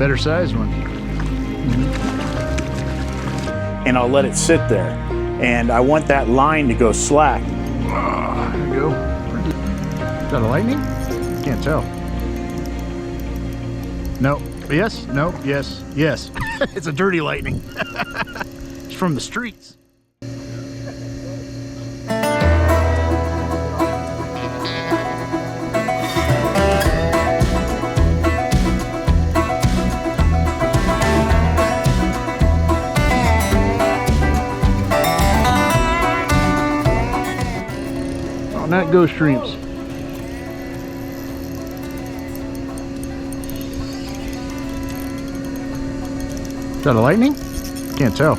Better sized one. And I'll let it sit there. And I want that line to go slack. There we go. Is that a lightning? Can't tell. No. Yes. No. Yes. Yes. It's a dirty lightning. It's from the streets. Not ghost streams. Is that a lightning? Can't tell.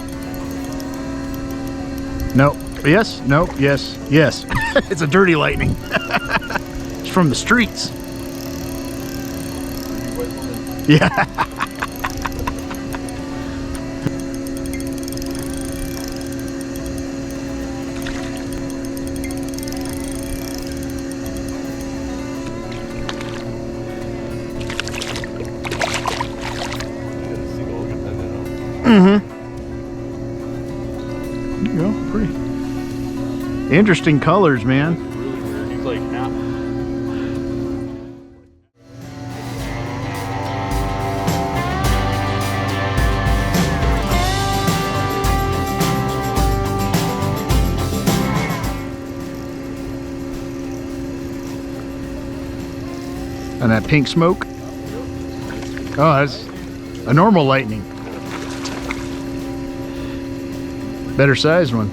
No. Yes. No. Yes. Yes. It's a dirty lightning. It's from the streets. Yeah. There you go, pretty interesting colors, man. Really weird. He's like half. And that pink smoke. Oh, that's a normal lightning. Better sized one.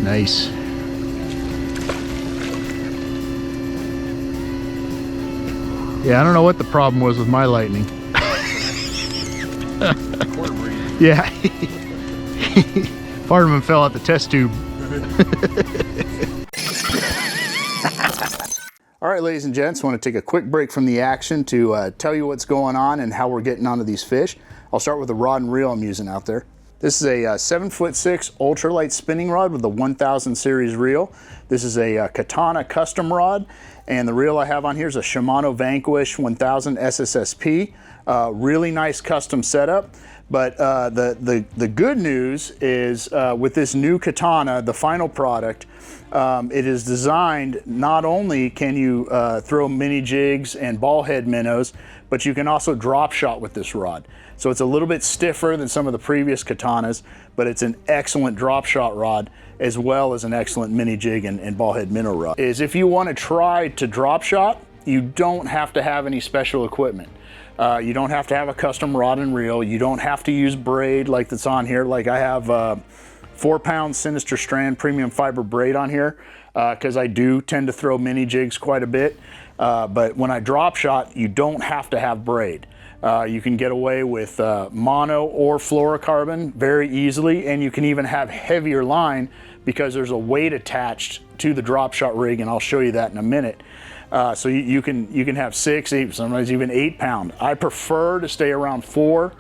Nice. Yeah, I don't know what the problem was with my lightning. Yeah. Part of him fell out the test tube. All right, ladies and gents, I want to take a quick break from the action to tell you what's going on and how we're getting onto these fish. I'll start with the rod and reel I'm using out there. This is a 7'6" ultralight spinning rod with a 1000 series reel. This is a Katana custom rod, and the reel I have on here is a Shimano Vanquish 1000 SSSP. Really nice custom setup. But the good news is with this new Katana, the final product, it is designed, not only can you throw mini jigs and ball head minnows, but you can also drop shot with this rod. So it's a little bit stiffer than some of the previous Katanas, but it's an excellent drop shot rod as well as an excellent mini jig and ball head minnow rod. If you want to try to drop shot, you don't have to have any special equipment. You don't have to have a custom rod and reel. You don't have to use braid like that's on here. Like I have 4-pound Sinister Strand premium fiber braid on here because I do tend to throw mini jigs quite a bit. But when I drop shot, you don't have to have braid. You can get away with mono or fluorocarbon very easily, and you can even have heavier line because there's a weight attached to the drop shot rig, and I'll show you that in a minute. So you can have 6, 8, sometimes even 8-pound. I prefer to stay around 4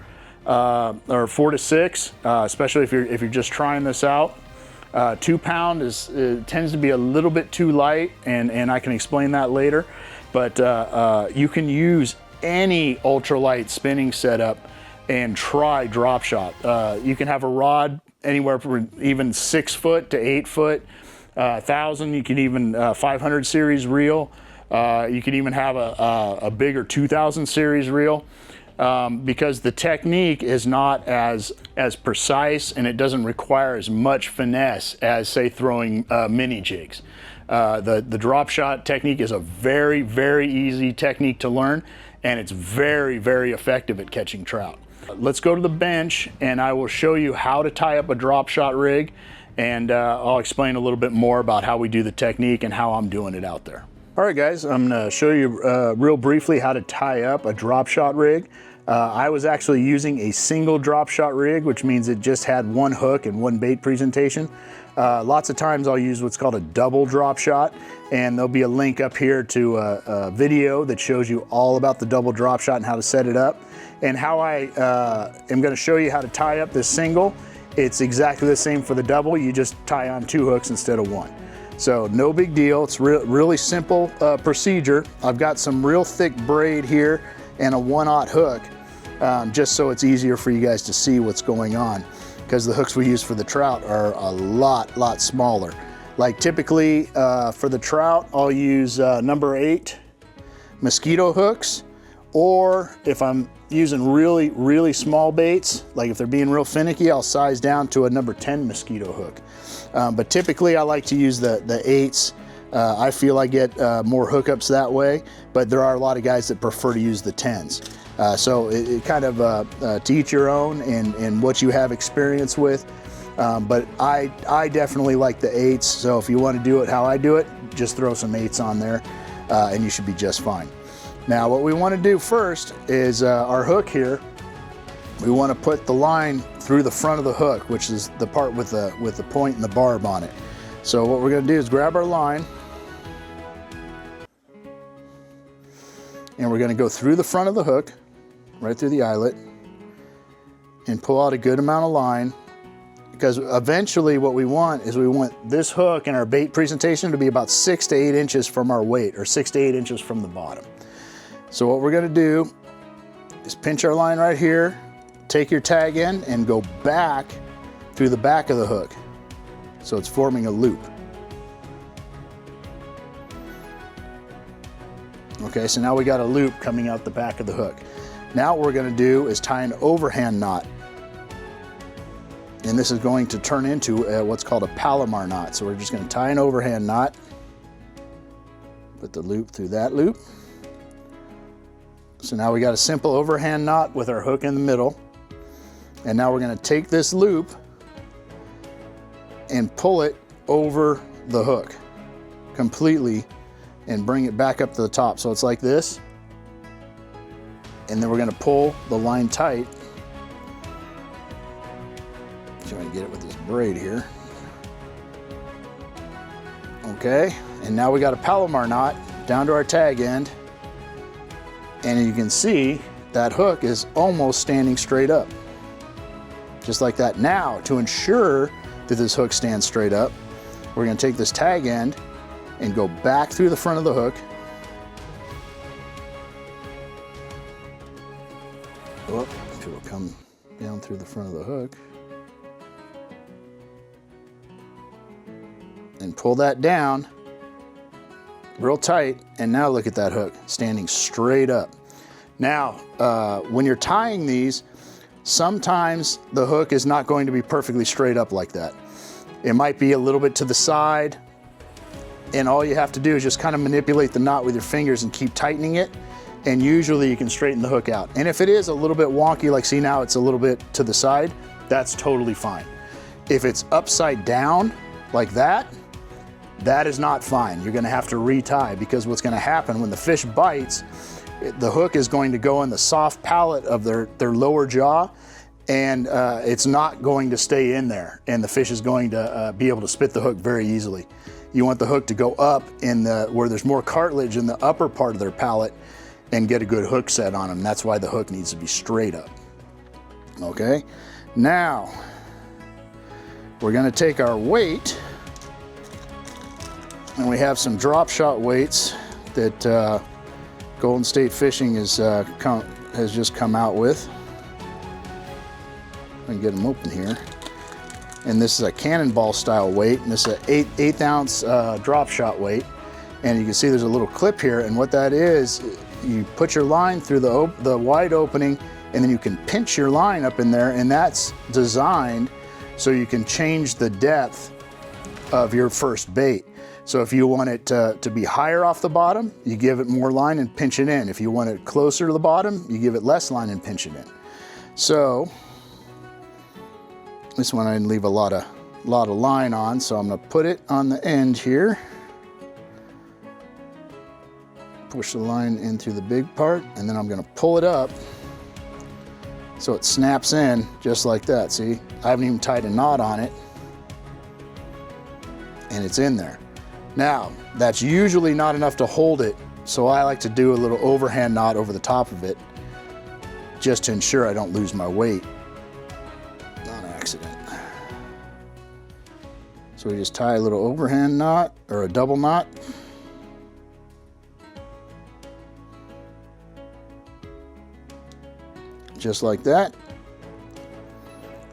or 4 to 6, especially if you're just trying this out. 2-pound tends to be a little bit too light, and I can explain that later. But you can use any ultralight spinning setup and try drop shot. You can have a rod anywhere from even 6 foot to 8 foot, 1000. You can even 500 series reel. You can even have a bigger 2000 series reel because the technique is not as precise, and it doesn't require as much finesse as, say, throwing mini jigs. The drop shot technique is a very, very easy technique to learn, and it's very, very effective at catching trout. Let's go to the bench, and I will show you how to tie up a drop shot rig, and I'll explain a little bit more about how we do the technique and how I'm doing it out there. All right, guys, I'm gonna show you real briefly how to tie up a drop shot rig. I was actually using a single drop shot rig, which means it just had one hook and one bait presentation. Lots of times I'll use what's called a double drop shot, and there'll be a link up here to a video that shows you all about the double drop shot and how to set it up. And how I am going to show you how to tie up this single. It's exactly the same for the double. You just tie on 2 hooks instead of 1. So no big deal. It's really simple procedure. I've got some real thick braid here and a 1/0 hook, just so it's easier for you guys to see what's going on, because the hooks we use for the trout are a lot smaller. Like typically for the trout, I'll use number 8 mosquito hooks, or if I'm using really small baits, like if they're being real finicky, I'll size down to a number 10 mosquito hook. But typically I like to use the 8s. I feel I get more hookups that way, but there are a lot of guys that prefer to use the 10s. So it kind of to each your own and what you have experience with. But I definitely like the 8s. So if you want to do it how I do it, just throw some 8s on there and you should be just fine. Now what we want to do first is our hook here. We want to put the line through the front of the hook, which is the part with the point and the barb on it. So what we're going to do is grab our line, and we're going to go through the front of the hook, right through the eyelet, and pull out a good amount of line, because eventually what we want is we want this hook in our bait presentation to be about 6 to 8 inches from our weight, or 6 to 8 inches from the bottom. So what we're going to do is pinch our line right here, take your tag end and go back through the back of the hook. So it's forming a loop. Okay, so now we got a loop coming out the back of the hook. Now what we're going to do is tie an overhand knot. And this is going to turn into what's called a Palomar knot. So we're just going to tie an overhand knot, put the loop through that loop. So now we got a simple overhand knot with our hook in the middle. And now we're going to take this loop and pull it over the hook completely and bring it back up to the top. So it's like this. And then we're going to pull the line tight. Trying to get it with this braid here. Okay, and now we got a Palomar knot down to our tag end. And you can see that hook is almost standing straight up. Just like that. Now, to ensure that this hook stands straight up, we're going to take this tag end and go back through the front of the hook. Oh, it'll come down through the front of the hook. And pull that down real tight, and now look at that hook standing straight up. Now, when you're tying these, sometimes the hook is not going to be perfectly straight up like that. It might be a little bit to the side, and all you have to do is just kind of manipulate the knot with your fingers and keep tightening it, and usually you can straighten the hook out. And if it is a little bit wonky, like see now it's a little bit to the side, that's totally fine. If it's upside down like that, that is not fine. You're gonna have to retie, because what's gonna happen when the fish bites, the hook is going to go in the soft palate of their lower jaw, and it's not going to stay in there, and the fish is going to be able to spit the hook very easily. You want the hook to go up in where there's more cartilage in the upper part of their palate and get a good hook set on them. That's why the hook needs to be straight up. Okay, now we're gonna take our weight, and we have some drop shot weights that Golden State Fishing has just come out with. I can get them open here. And this is a cannonball style weight, and this is an 8 ounce drop shot weight. And you can see there's a little clip here, and what that is, you put your line through the wide opening, and then you can pinch your line up in there, and that's designed so you can change the depth of your first bait. So if you want it to be higher off the bottom, you give it more line and pinch it in. If you want it closer to the bottom, you give it less line and pinch it in. So this one I didn't leave a lot of line on, so I'm gonna put it on the end here. Push the line in through the big part, and then I'm gonna pull it up so it snaps in just like that. See, I haven't even tied a knot on it. and it's in there. Now, that's usually not enough to hold it, so I like to do a little overhand knot over the top of it just to ensure I don't lose my weight on accident. So we just tie a little overhand knot or a double knot. Just like that.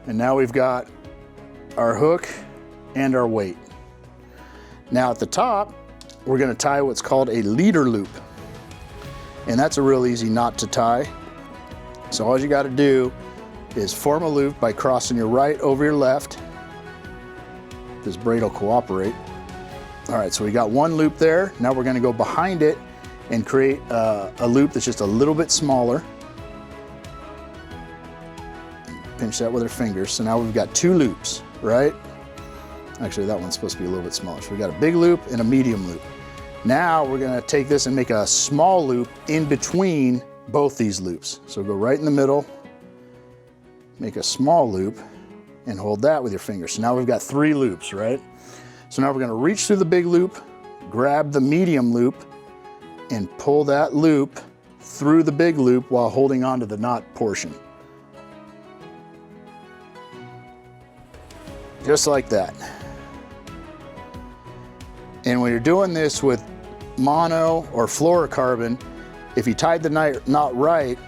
And now we've got our hook and our weight. Now at the top, we're going to tie what's called a leader loop. And that's a real easy knot to tie. So all you got to do is form a loop by crossing your right over your left. This braid will cooperate. All right, so we got one loop there. Now we're going to go behind it and create a loop that's just a little bit smaller. Pinch that with our fingers. So now we've got two loops, right? Actually, that one's supposed to be a little bit smaller. So we got a big loop and a medium loop. Now we're going to take this and make a small loop in between both these loops. So go right in the middle, make a small loop, and hold that with your fingers. So now we've got three loops, right? So now we're going to reach through the big loop, grab the medium loop, and pull that loop through the big loop while holding on to the knot portion. Just like that. And when you're doing this with mono or fluorocarbon, if you tied the knot right,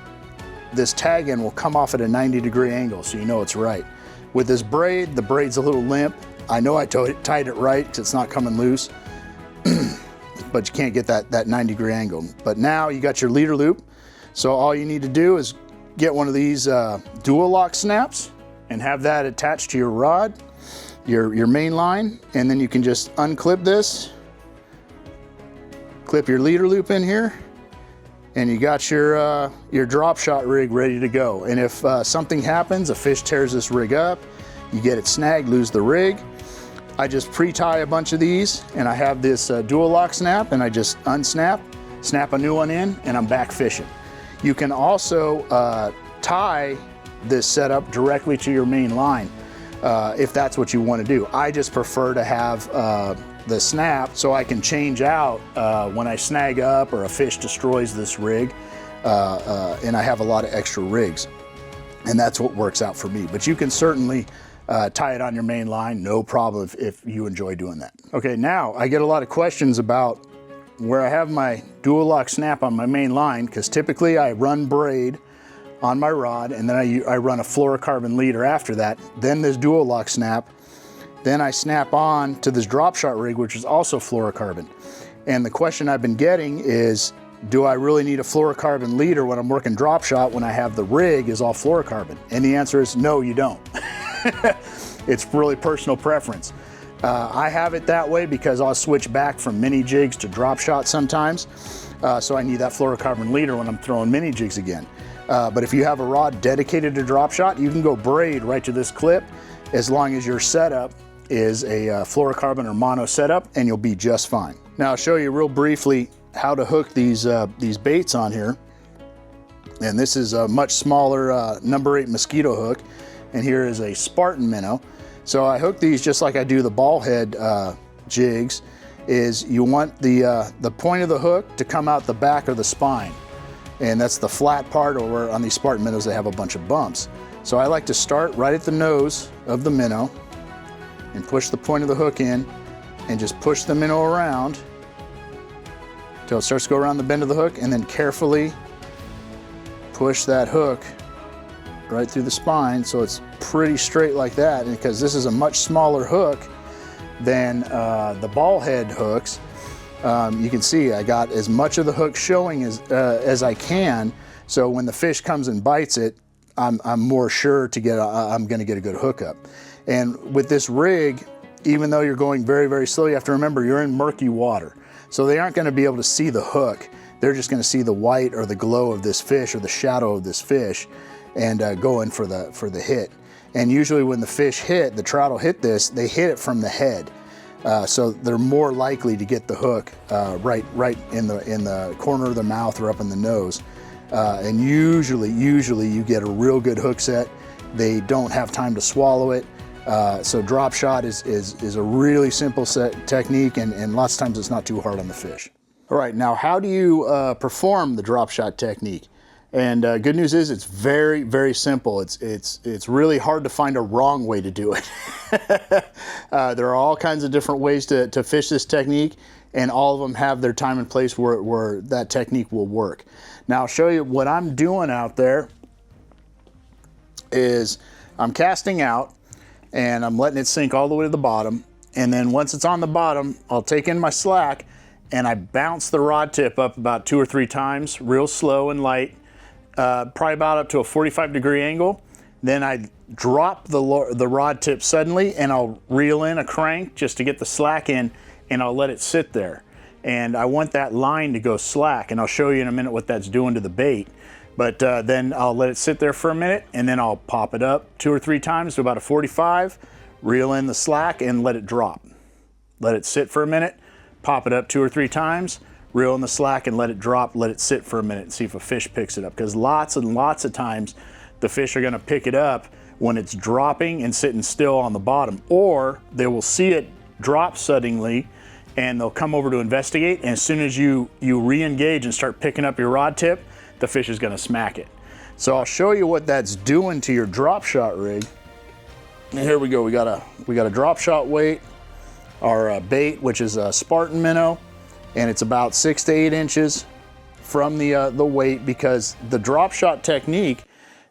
this tag end will come off at a 90-degree angle, so you know it's right. With this braid, the braid's a little limp. I know I tied it right because it's not coming loose, but you can't get that 90-degree angle. But now you got your leader loop, so all you need to do is get one of these dual lock snaps and have that attached to your rod, your main line, and then you can just unclip this, clip your leader loop in here, and you got your Dropshot rig ready to go. And if something happens, a fish tears this rig up, you get it snagged, lose the rig. I just pre-tie a bunch of these, and I have this dual lock snap, and I just unsnap, snap a new one in, and I'm back fishing. You can also tie this setup directly to your main line if that's what you want to do. I just prefer to have the snap so I can change out when I snag up or a fish destroys this rig, and I have a lot of extra rigs, and that's what works out for me. But you can certainly tie it on your main line, no problem if you enjoy doing that. Okay, now I get a lot of questions about where I have my dual lock snap on my main line, because typically I run braid on my rod, and then I run a fluorocarbon leader after that, then this dual lock snap, then I snap on to this Dropshot rig, which is also fluorocarbon. And the question I've been getting is, do I really need a fluorocarbon leader when I'm working Dropshot when I have the rig is all fluorocarbon? And the answer is no, you don't. It's really personal preference. I have it that way because I'll switch back from mini jigs to Dropshot sometimes. So I need that fluorocarbon leader when I'm throwing mini jigs again. But if you have a rod dedicated to Dropshot, you can go braid right to this clip as long as your setup is a fluorocarbon or mono setup, and you'll be just fine. Now I'll show you real briefly how to hook these baits on here. And this is a much smaller number 8 mosquito hook, and here is a Spartan minnow. So I hook these just like I do the ball head jigs. Is you want the point of the hook to come out the back of the spine, and that's the flat part, or on these Spartan minnows they have a bunch of bumps. So I like to start right at the nose of the minnow and push the point of the hook in and just push the minnow around until it starts to go around the bend of the hook, and then carefully push that hook right through the spine so it's pretty straight like that. And because this is a much smaller hook than the ball head hooks, you can see I got as much of the hook showing as I can, so when the fish comes and bites it, I'm more sure to get I'm going to get a good hookup. And with this rig, even though you're going very, very slow, you have to remember you're in murky water, so they aren't going to be able to see the hook. They're just going to see the white or the glow of this fish or the shadow of this fish, and go in for the hit. And usually when the fish hit, the trout will hit this, they hit it from the head. So they're more likely to get the hook right in the corner of the mouth or up in the nose. And usually you get a real good hook set. They don't have time to swallow it. So drop shot is a really simple technique, and lots of times it's not too hard on the fish. All right, now how do you perform the drop shot technique? And good news is it's very, very simple. It's really hard to find a wrong way to do it. There are all kinds of different ways to fish this technique, and all of them have their time and place where that technique will work. Now I'll show you what I'm doing out there. Is I'm casting out and I'm letting it sink all the way to the bottom, and then once it's on the bottom, I'll take in my slack and I bounce the rod tip up about 2 or 3 times, real slow and light, probably about up to a 45-degree angle. Then I drop the rod tip suddenly, and I'll reel in a crank just to get the slack in, and I'll let it sit there. And I want that line to go slack, and I'll show you in a minute what that's doing to the bait. But then I'll let it sit there for a minute, and then I'll pop it up 2 or 3 times to about a 45, reel in the slack, and let it drop. Let it sit for a minute, pop it up 2 or 3 times, reel in the slack, and let it drop, let it sit for a minute and see if a fish picks it up. Because lots and lots of times the fish are gonna pick it up when it's dropping and sitting still on the bottom, or they will see it drop suddenly and they'll come over to investigate, and as soon as you re-engage and start picking up your rod tip, the fish is gonna smack it. So I'll show you what that's doing to your drop shot rig. And here we go, we got a drop shot weight, our bait, which is a Spartan minnow, and it's about 6 to 8 inches from the weight, because the drop shot technique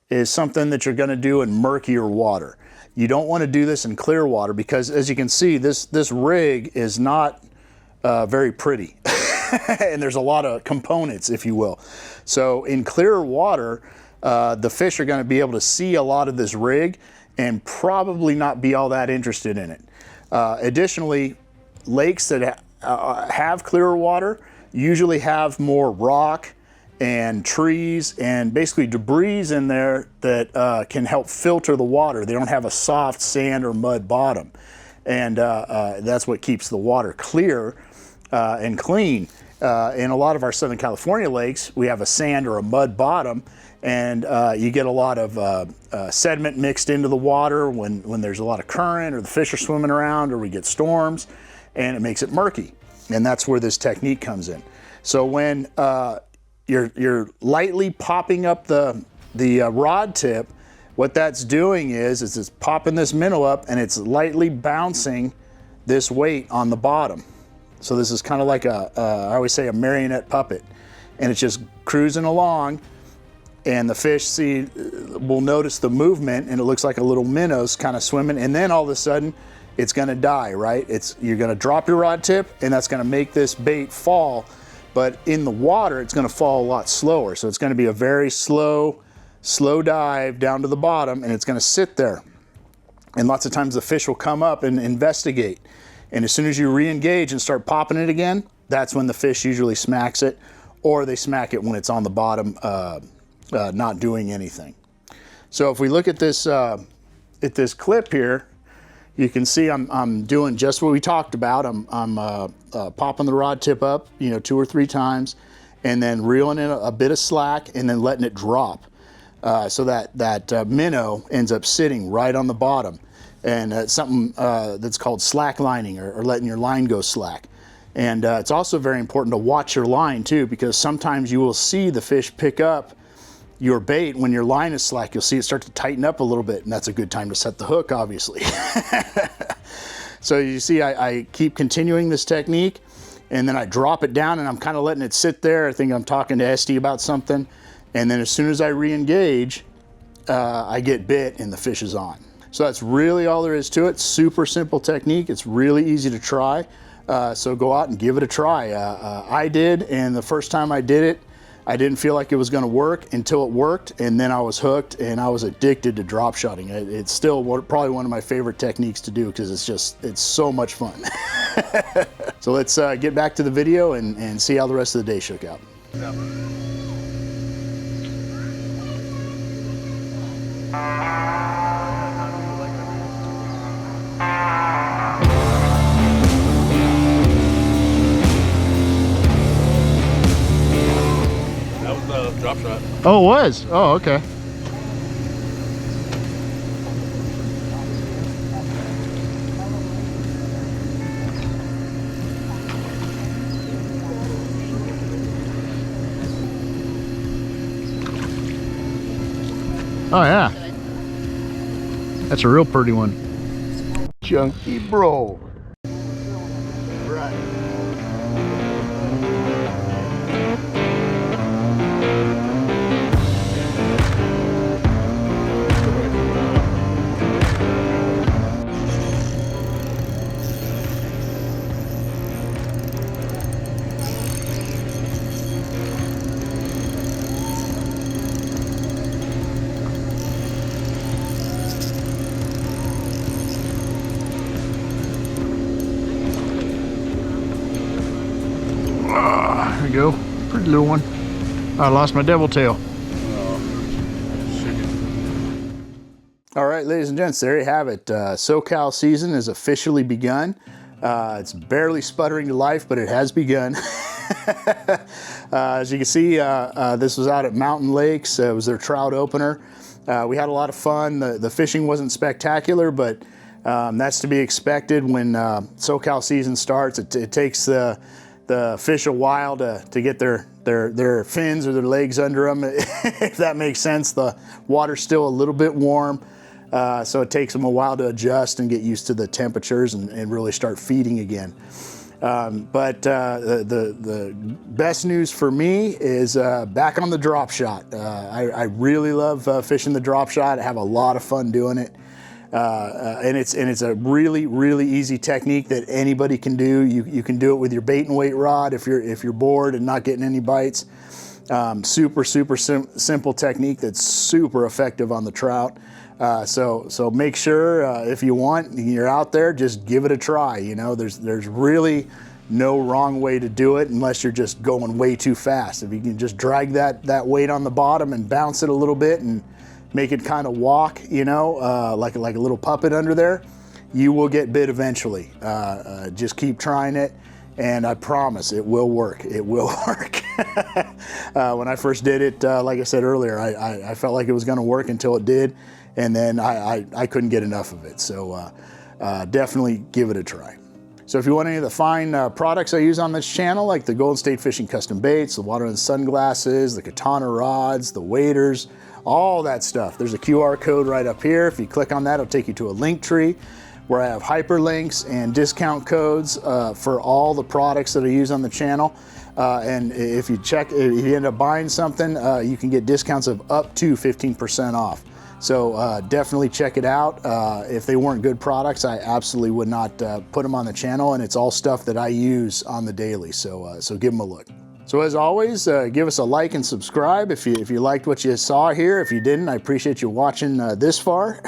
is something that you're gonna do in murkier water. You don't wanna do this in clear water, because as you can see, this rig is not very pretty. And there's a lot of components, if you will. So in clearer water, the fish are gonna be able to see a lot of this rig and probably not be all that interested in it. Additionally, lakes that have clearer water usually have more rock and trees and basically debris in there that can help filter the water. They don't have a soft sand or mud bottom. And that's what keeps the water clear and clean. In a lot of our Southern California lakes, we have a sand or a mud bottom, and you get a lot of sediment mixed into the water when there's a lot of current, or the fish are swimming around, or we get storms, and it makes it murky. And that's where this technique comes in. So when you're lightly popping up the rod tip, what that's doing is it's popping this minnow up, and it's lightly bouncing this weight on the bottom. So this is kind of like I always say, a marionette puppet, and it's just cruising along, and the fish will notice the movement, and it looks like a little minnow's kind of swimming, and then all of a sudden it's going to die, right? You're going to drop your rod tip, and that's going to make this bait fall, but in the water it's going to fall a lot slower. So it's going to be a very slow dive down to the bottom, and it's going to sit there, and lots of times the fish will come up and investigate. And as soon as you re-engage and start popping it again, that's when the fish usually smacks it, or they smack it when it's on the bottom, not doing anything. So if we look at this clip here, you can see I'm doing just what we talked about. I'm popping the rod tip up, 2 or 3 times, and then reeling in a bit of slack, and then letting it drop, so that minnow ends up sitting right on the bottom. And it's something that's called slack lining, or letting your line go slack. And it's also very important to watch your line too, because sometimes you will see the fish pick up your bait when your line is slack. You'll see it start to tighten up a little bit, and that's a good time to set the hook, obviously. So you see I keep continuing this technique, and then I drop it down, and I'm kind of letting it sit there. I think I'm talking to Esty about something, and then as soon as I re-engage, I get bit and the fish is on. So that's really all there is to it. Super simple technique. It's really easy to try. So go out and give it a try. I did, and the first time I did it, I didn't feel like it was gonna work until it worked, and then I was hooked, and I was addicted to drop shotting. It's still probably one of my favorite techniques to do, because it's so much fun. So let's get back to the video and see how the rest of the day shook out. Drop shot. Oh, it was? Oh, okay. Oh yeah. That's a real pretty one. Chunky bro. Right. There we go. Pretty little one. I lost my devil tail. All right, ladies and gents, there you have it. SoCal season is officially begun. It's barely sputtering to life, but it has begun. As you can see, this was out at Mountain Lakes. It was their trout opener. We had a lot of fun. The fishing wasn't spectacular, but that's to be expected when SoCal season starts. It takes the fish a while to get their fins or their legs under them, if that makes sense. The water's still a little bit warm, so it takes them a while to adjust and get used to the temperatures and really start feeding again. But the best news for me is back on the drop shot. I really love fishing the drop shot. I have a lot of fun doing it. And it's a really easy technique that anybody can do. You can do it with your bait and weight rod if you're bored and not getting any bites. Super simple technique that's super effective on the trout. So make sure if you want, you're out there, just give it a try. You know, there's really no wrong way to do it unless you're just going way too fast. If you can just drag that weight on the bottom and bounce it a little bit and make it kind of walk, you know, like a little puppet under there, you will get bit eventually. Just keep trying it, and I promise it will work. It will work. When I first did it, like I said earlier, I felt like it was going to work until it did, and then I couldn't get enough of it. So definitely give it a try. So if you want any of the fine products I use on this channel, like the Golden State Fishing custom baits, the WaterLand sunglasses, the katana rods, the waders, all that stuff, there's a QR code right up here. If you click on that, it'll take you to a link tree where I have hyperlinks and discount codes for all the products that I use on the channel. And if you end up buying something, you can get discounts of up to 15% off. So definitely check it out. If they weren't good products, I absolutely would not put them on the channel, and it's all stuff that I use on the daily. So give them a look. So as always, give us a like and subscribe if you liked what you saw here. If you didn't, I appreciate you watching this far.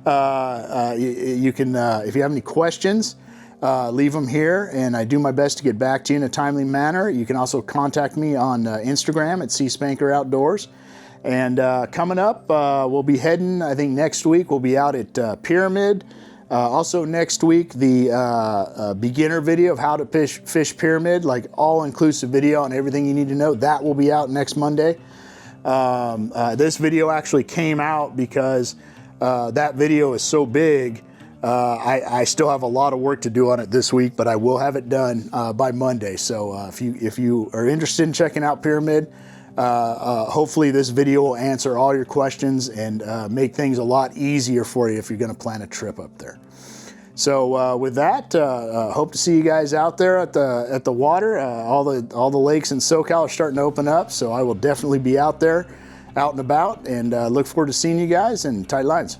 You can, if you have any questions, leave them here, and I do my best to get back to you in a timely manner. You can also contact me on Instagram at Spanker Outdoors. And coming up, we'll be heading, I think next week, we'll be out at Pyramid. Also next week, the beginner video of how to fish Pyramid, like all-inclusive video on everything you need to know. That will be out next Monday. This video actually came out because that video is so big. I still have a lot of work to do on it this week, but I will have it done by Monday. So if you are interested in checking out Pyramid, hopefully this video will answer all your questions and make things a lot easier for you if you're going to plan a trip up there. So with that, hope to see you guys out there at the water. All the lakes in SoCal are starting to open up, so I will definitely be out there, out and about, and look forward to seeing you guys, and tight lines.